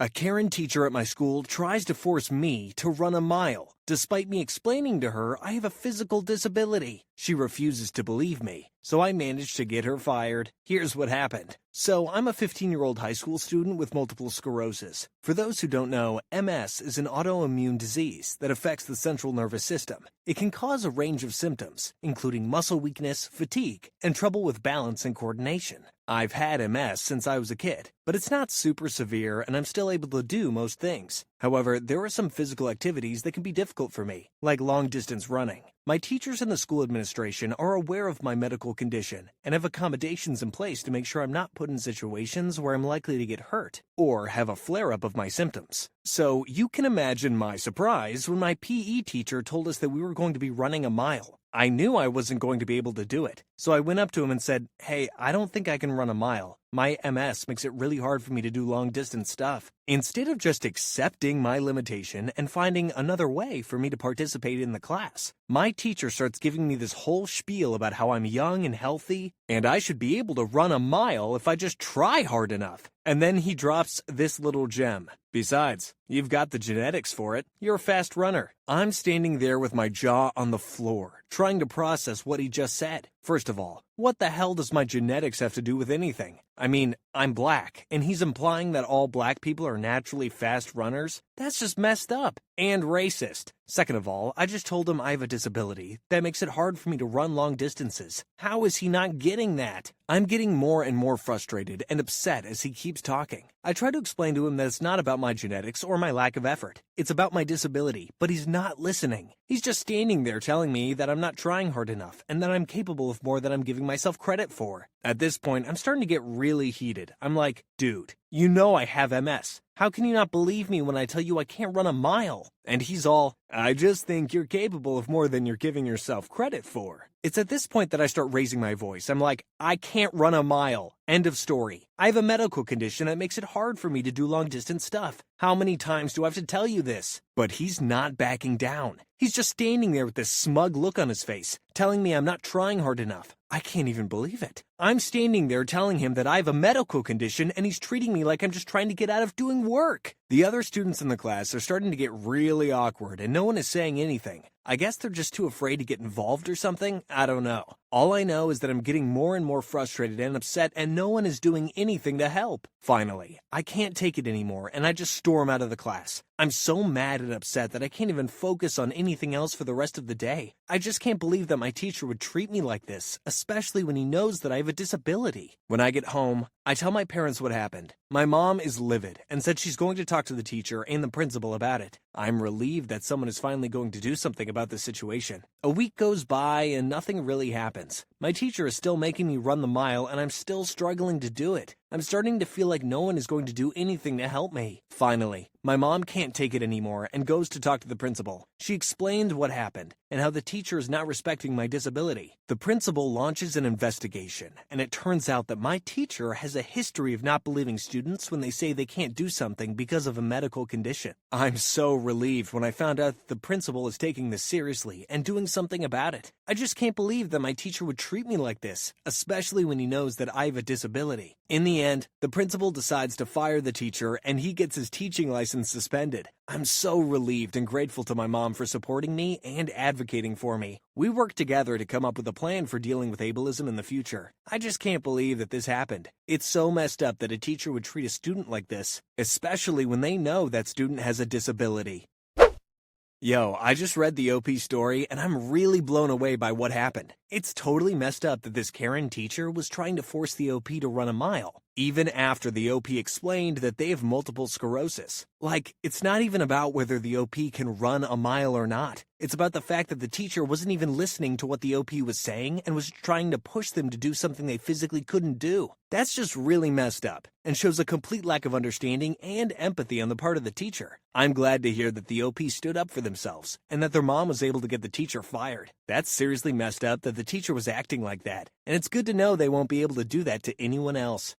A Karen teacher at my school tries to force me to run a mile, despite me explaining to her I have a physical disability. She refuses to believe me, so I managed to get her fired. Here's what happened. So I'm a 15-year-old high school student with multiple sclerosis. For those who don't know, MS is an autoimmune disease that affects the central nervous system. It can cause a range of symptoms, including muscle weakness, fatigue, and trouble with balance and coordination. I've had MS since I was a kid, but it's not super severe and I'm still able to do most things. However, there are some physical activities that can be difficult for me, like long-distance running. My teachers and the school administration are aware of my medical condition and have accommodations in place to make sure I'm not put in situations where I'm likely to get hurt or have a flare-up of my symptoms. So you can imagine my surprise when my PE teacher told us that we were going to be running a mile. I knew I wasn't going to be able to do it, so I went up to him and said, "Hey, I don't think I can run a mile. My MS makes it really hard for me to do long-distance stuff." Instead of just accepting my limitation and finding another way for me to participate in the class, my teacher starts giving me this whole spiel about how I'm young and healthy, and I should be able to run a mile if I just try hard enough. And then he drops this little gem. "Besides, you've got the genetics for it. You're a fast runner." I'm standing there with my jaw on the floor, trying to process what he just said. First of all, what the hell does my genetics have to do with anything? I mean, I'm black, and he's implying that all black people are naturally fast runners? That's just messed up and racist. Second of all, I just told him I have a disability that makes it hard for me to run long distances. How is he not getting that? I'm getting more and more frustrated and upset as he keeps talking. I try to explain to him that it's not about my genetics or my lack of effort. It's about my disability, but he's not listening. He's just standing there telling me that I'm not trying hard enough and that I'm capable of more than I'm giving myself credit for. At this point, I'm starting to get really heated. I'm like, "Dude, you know I have MS. How can you not believe me when I tell you I can't run a mile?" And he's all, "I just think you're capable of more than you're giving yourself credit for." It's at this point that I start raising my voice. I'm like, "I can't run a mile. End of story. I have a medical condition that makes it hard for me to do long-distance stuff. How many times do I have to tell you this?" But he's not backing down. He's just standing there with this smug look on his face, telling me I'm not trying hard enough. I can't even believe it. I'm standing there telling him that I have a medical condition and he's treating me like I'm just trying to get out of doing work. The other students in the class are starting to get really awkward and no one is saying anything. I guess they're just too afraid to get involved or something. I don't know. All I know is that I'm getting more and more frustrated and upset and no one is doing anything to help. Finally, I can't take it anymore and I just storm out of the class. I'm so mad and upset that I can't even focus on anything else for the rest of the day. I just can't believe that my teacher would treat me like this, especially when he knows that I have a disability. When I get home, I tell my parents what happened. My mom is livid and said she's going to talk to the teacher and the principal about it. I'm relieved that someone is finally going to do something about this situation. A week goes by and nothing really happens. My teacher is still making me run the mile and I'm still struggling to do it. I'm starting to feel like no one is going to do anything to help me. Finally, my mom can't take it anymore and goes to talk to the principal. She explained what happened and how the teacher is not respecting my disability. The principal launches an investigation, and it turns out that my teacher has a history of not believing students when they say they can't do something because of a medical condition. I'm so relieved when I found out that the principal is taking this seriously and doing something about it. I just can't believe that my teacher would treat me like this, especially when he knows that I have a disability. In the end, the principal decides to fire the teacher and he gets his teaching license suspended. I'm so relieved and grateful to my mom for supporting me and advocating for me. We worked together to come up with a plan for dealing with ableism in the future. I just can't believe that this happened. It's so messed up that a teacher would treat a student like this, especially when they know that student has a disability. Yo, I just read the OP story and I'm really blown away by what happened. It's totally messed up that this Karen teacher was trying to force the OP to run a mile, even after the OP explained that they have multiple sclerosis. Like, it's not even about whether the OP can run a mile or not. It's about the fact that the teacher wasn't even listening to what the OP was saying and was trying to push them to do something they physically couldn't do. That's just really messed up and shows a complete lack of understanding and empathy on the part of the teacher. I'm glad to hear that the OP stood up for themselves and that their mom was able to get the teacher fired. That's seriously messed up that the teacher was acting like that, and it's good to know they won't be able to do that to anyone else.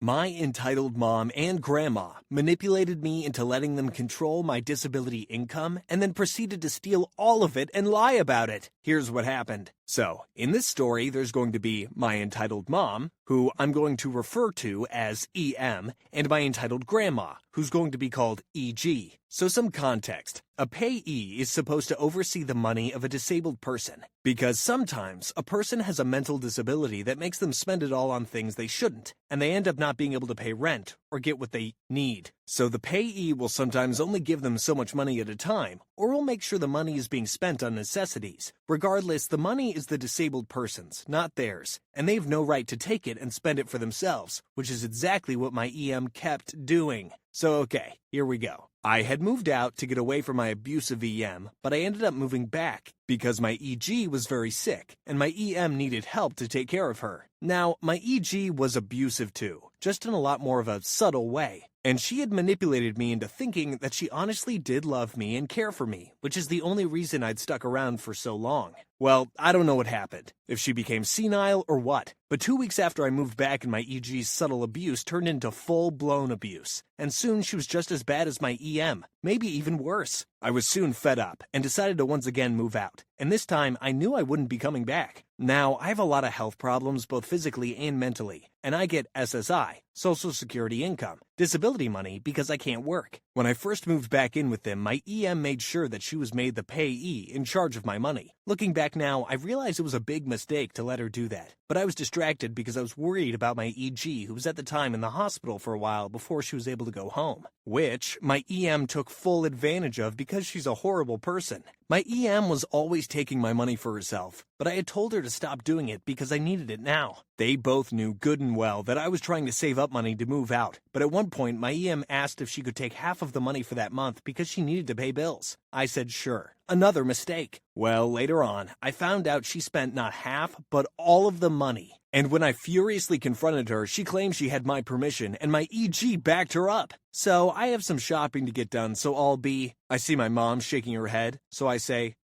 My entitled mom and grandma manipulated me into letting them control my disability income and then proceeded to steal all of it and lie about it. here's what happened. So, in this story, there's going to be my entitled mom, who I'm going to refer to as EM, and my entitled grandma, who's going to be called EG. So some context. A payee is supposed to oversee the money of a disabled person, because sometimes a person has a mental disability that makes them spend it all on things they shouldn't, and they end up not being able to pay rent or get what they need. So the payee will sometimes only give them so much money at a time, or will make sure the money is being spent on necessities. Regardless, the money is the disabled person's, not theirs, and they have no right to take it and spend it for themselves, which is exactly what my EM kept doing. So okay, here we go. I had moved out to get away from my abusive EM, but I ended up moving back because my EG was very sick, and my EM needed help to take care of her. Now, my EG was abusive too, just in a lot more of a subtle way. And she had manipulated me into thinking that she honestly did love me and care for me, which is the only reason I'd stuck around for so long. Well, I don't know what happened, if she became senile or what, but 2 weeks after I moved back and my EG's subtle abuse turned into full-blown abuse, and soon she was just as bad as my EM, maybe even worse. I was soon fed up and decided to once again move out, and this time I knew I wouldn't be coming back. Now, I have a lot of health problems both physically and mentally, and I get SSI, Social Security income, disability money because I can't work. When I first moved back in with them, my EM made sure that she was made the payee in charge of my money. Looking back now, I realized it was a big mistake to let her do that, but I was distracted because I was worried about my EG, who was at the time in the hospital for a while before she was able to go home, which my EM took full advantage of because she's a horrible person. My EM was always taking my money for herself, but I had told her to stop doing it because I needed it now. They both knew good and well that I was trying to save up money to move out, but at one point my EM asked if she could take half of the money for that month because she needed to pay bills. I said sure. Another mistake. Well, later on, I found out she spent not half, but all of the money. And when I furiously confronted her, she claimed she had my permission, and my EG backed her up. So I have some shopping to get done, so I'll be... I see my mom shaking her head, so I say,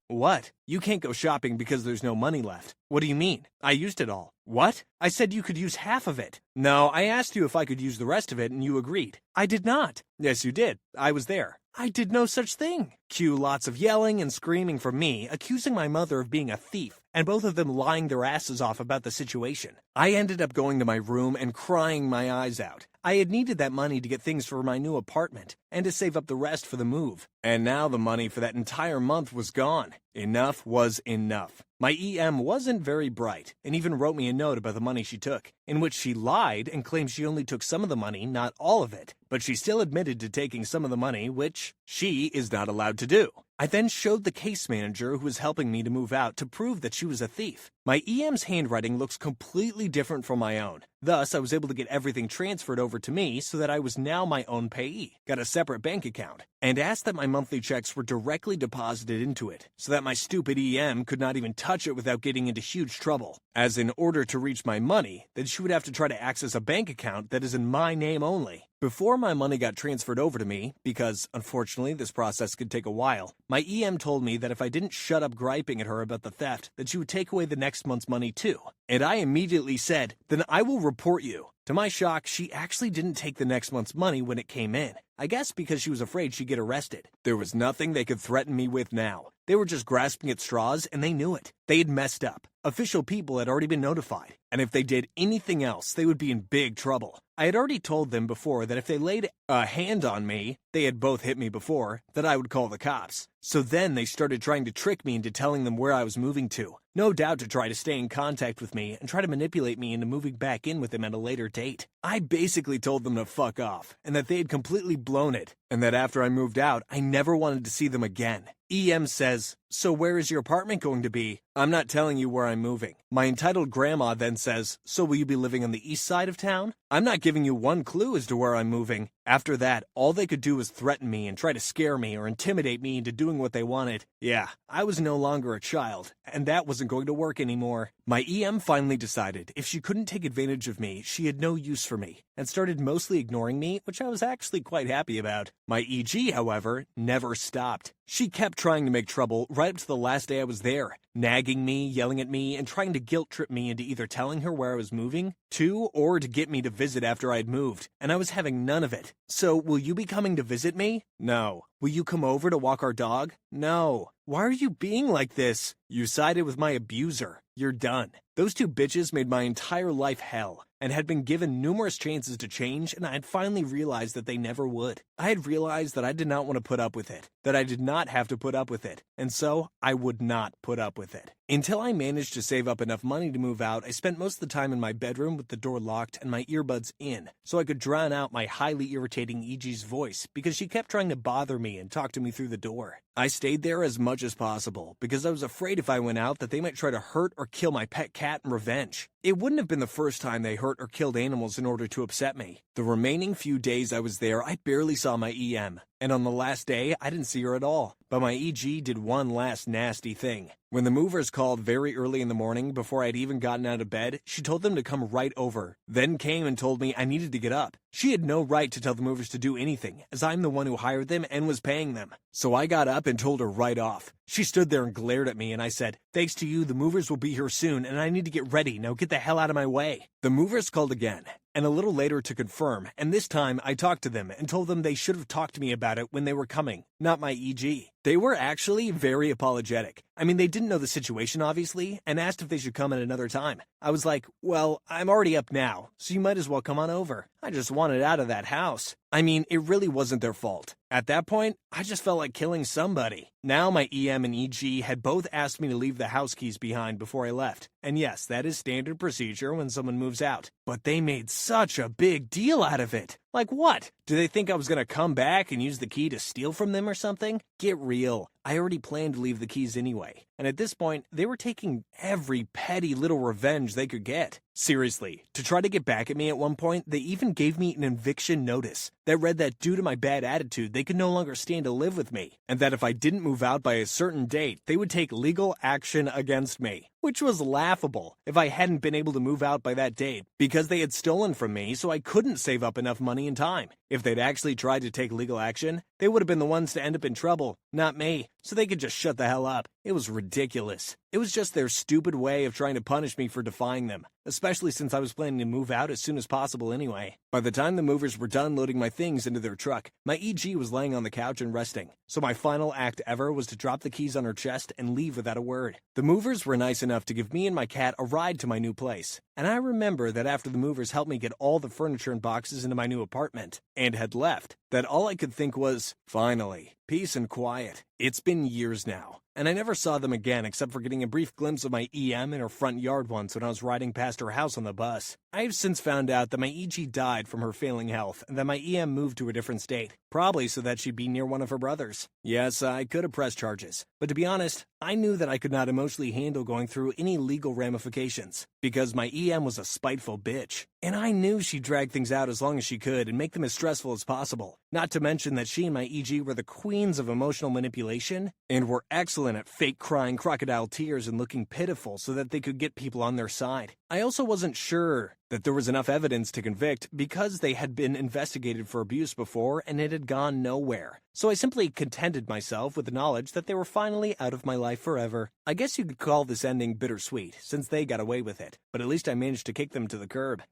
what? You can't go shopping because there's no money left. What do you mean? I used it all. What? I said you could use half of it. No, I asked you if I could use the rest of it, and you agreed. I did not. Yes, you did. I was there. I did no such thing. Cue lots of yelling and screaming from me, accusing my mother of being a thief, and both of them lying their asses off about the situation. I ended up going to my room and crying my eyes out. I had needed that money to get things for my new apartment, and to save up the rest for the move. And now the money for that entire month was gone. Enough was enough. My EM wasn't very bright, and even wrote me a note about the money she took, in which she lied and claimed she only took some of the money, not all of it. But she still admitted to taking some of the money, which she is not allowed to do. I then showed the case manager who was helping me to move out to prove that she was a thief. My EM's handwriting looks completely different from my own. Thus, I was able to get everything transferred over to me so that I was now my own payee, got a separate bank account, and asked that my monthly checks were directly deposited into it so that my stupid EM could not even touch it without getting into huge trouble. As in order to reach my money, then she would have to try to access a bank account that is in my name only. Before my money got transferred over to me, because unfortunately this process could take a while, my EM told me that if I didn't shut up griping at her about the theft, that she would take away the next month's money too. And I immediately said, then I will report you. To my shock, she actually didn't take the next month's money when it came in. I guess because she was afraid she'd get arrested. There was nothing they could threaten me with now. They were just grasping at straws, and they knew it. They had messed up. Official people had already been notified, and if they did anything else, they would be in big trouble. I had already told them before that if they laid a hand on me, they had both hit me before, that I would call the cops. So then they started trying to trick me into telling them where I was moving to. No doubt to try to stay in contact with me and try to manipulate me into moving back in with them at a later date. I basically told them to fuck off, and that they had completely blown it, and that after I moved out, I never wanted to see them again. EM says, so where is your apartment going to be? I'm not telling you where I'm moving. My entitled grandma then says, so will you be living on the east side of town? I'm not giving you one clue as to where I'm moving. After that, all they could do was threaten me and try to scare me or intimidate me into doing what they wanted. Yeah, I was no longer a child, and that wasn't going to work anymore. My EM finally decided if she couldn't take advantage of me, she had no use for me, and started mostly ignoring me, which I was actually quite happy about. My EG, however, never stopped. She kept trying to make trouble right up to the last day I was there, nagging me, yelling at me, and trying to guilt-trip me into either telling her where I was moving to or to get me to visit after I'd moved, and I was having none of it. So, will you be coming to visit me? No. Will you come over to walk our dog? No. Why are you being like this? You sided with my abuser. You're done. Those two bitches made my entire life hell and had been given numerous chances to change, and I had finally realized that they never would. I had realized that I did not want to put up with it, that I did not have to put up with it, and so I would not put up with it. Until I managed to save up enough money to move out, I spent most of the time in my bedroom with the door locked and my earbuds in, so I could drown out my highly irritating EG's voice because she kept trying to bother me and talk to me through the door. I stayed there as much as possible because I was afraid if I went out that they might try to hurt or kill my pet cat in revenge. It wouldn't have been the first time they hurt or killed animals in order to upset me. The remaining few days I was there, I barely saw my EM. And on the last day, I didn't see her at all. But my EG did one last nasty thing. When the movers called very early in the morning, before I'd even gotten out of bed, she told them to come right over, then came and told me I needed to get up. She had no right to tell the movers to do anything, as I'm the one who hired them and was paying them. So I got up and told her right off. She stood there and glared at me, and I said, "Thanks to you, the movers will be here soon, and I need to get ready. Now get the hell out of my way." The movers called again, and a little later to confirm, and this time I talked to them and told them they should have talked to me about it when they were coming, not my EG. They were actually very apologetic. I mean, they didn't know the situation, obviously, and asked if they should come at another time. I was like, well, I'm already up now, so you might as well come on over. I just wanted out of that house. I mean, it really wasn't their fault. At that point, I just felt like killing somebody. Now my EM and EG had both asked me to leave the house keys behind before I left. And yes, that is standard procedure when someone moves out. But they made such a big deal out of it. Like what? Do they think I was gonna come back and use the key to steal from them or something? Get real. I already planned to leave the keys anyway. And at this point, they were taking every petty little revenge they could get. Seriously, to try to get back at me at one point, they even gave me an eviction notice that read that due to my bad attitude, they could no longer stand to live with me, and that if I didn't move out by a certain date, they would take legal action against me. Which was laughable if I hadn't been able to move out by that date, because they had stolen from me, so I couldn't save up enough money and time. If they'd actually tried to take legal action, they would have been the ones to end up in trouble, not me, so they could just shut the hell up. It was ridiculous. It was just their stupid way of trying to punish me for defying them, especially since I was planning to move out as soon as possible anyway. By the time the movers were done loading my things into their truck, my EG was laying on the couch and resting, so my final act ever was to drop the keys on her chest and leave without a word. The movers were nice enough to give me and my cat a ride to my new place, and I remember that after the movers helped me get all the furniture and boxes into my new apartment, and had left, that all I could think was, finally, peace and quiet. It's been years now, and I never saw them again except for getting a brief glimpse of my EM in her front yard once when I was riding past her house on the bus. I have since found out that my EG died from her failing health and that my EM moved to a different state, probably so that she'd be near one of her brothers. Yes, I could have pressed charges, but to be honest, I knew that I could not emotionally handle going through any legal ramifications, because my EM was a spiteful bitch, and I knew she'd drag things out as long as she could and make them as stressful as possible. Not to mention that she and my EG were the queens of emotional manipulation, and were excellent at fake crying crocodile tears and looking pitiful so that they could get people on their side. I also wasn't sure that there was enough evidence to convict because they had been investigated for abuse before and it had gone nowhere. So I simply contented myself with the knowledge that they were finally out of my life forever. I guess you could call this ending bittersweet, since they got away with it, but at least I managed to kick them to the curb.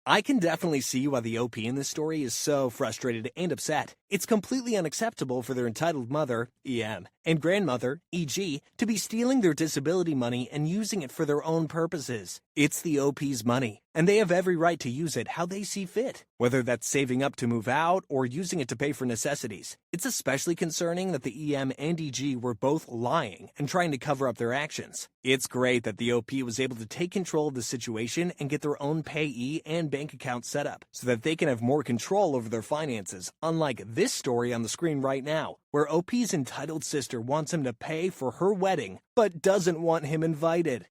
I can definitely see why the OP in this story is so frustrated and upset. It's completely unacceptable for their entitled mother, EM, and grandmother, EG, to be stealing their disability money and using it for their own purposes. It's the OP's money, and they have every right to use it how they see fit, whether that's saving up to move out or using it to pay for necessities. It's especially concerning that the EM and EG were both lying and trying to cover up their actions. It's great that the OP was able to take control of the situation and get their own payee and bank account set up so that they can have more control over their finances, unlike this story on the screen right now, where OP's entitled sister wants him to pay for her wedding, but doesn't want him invited.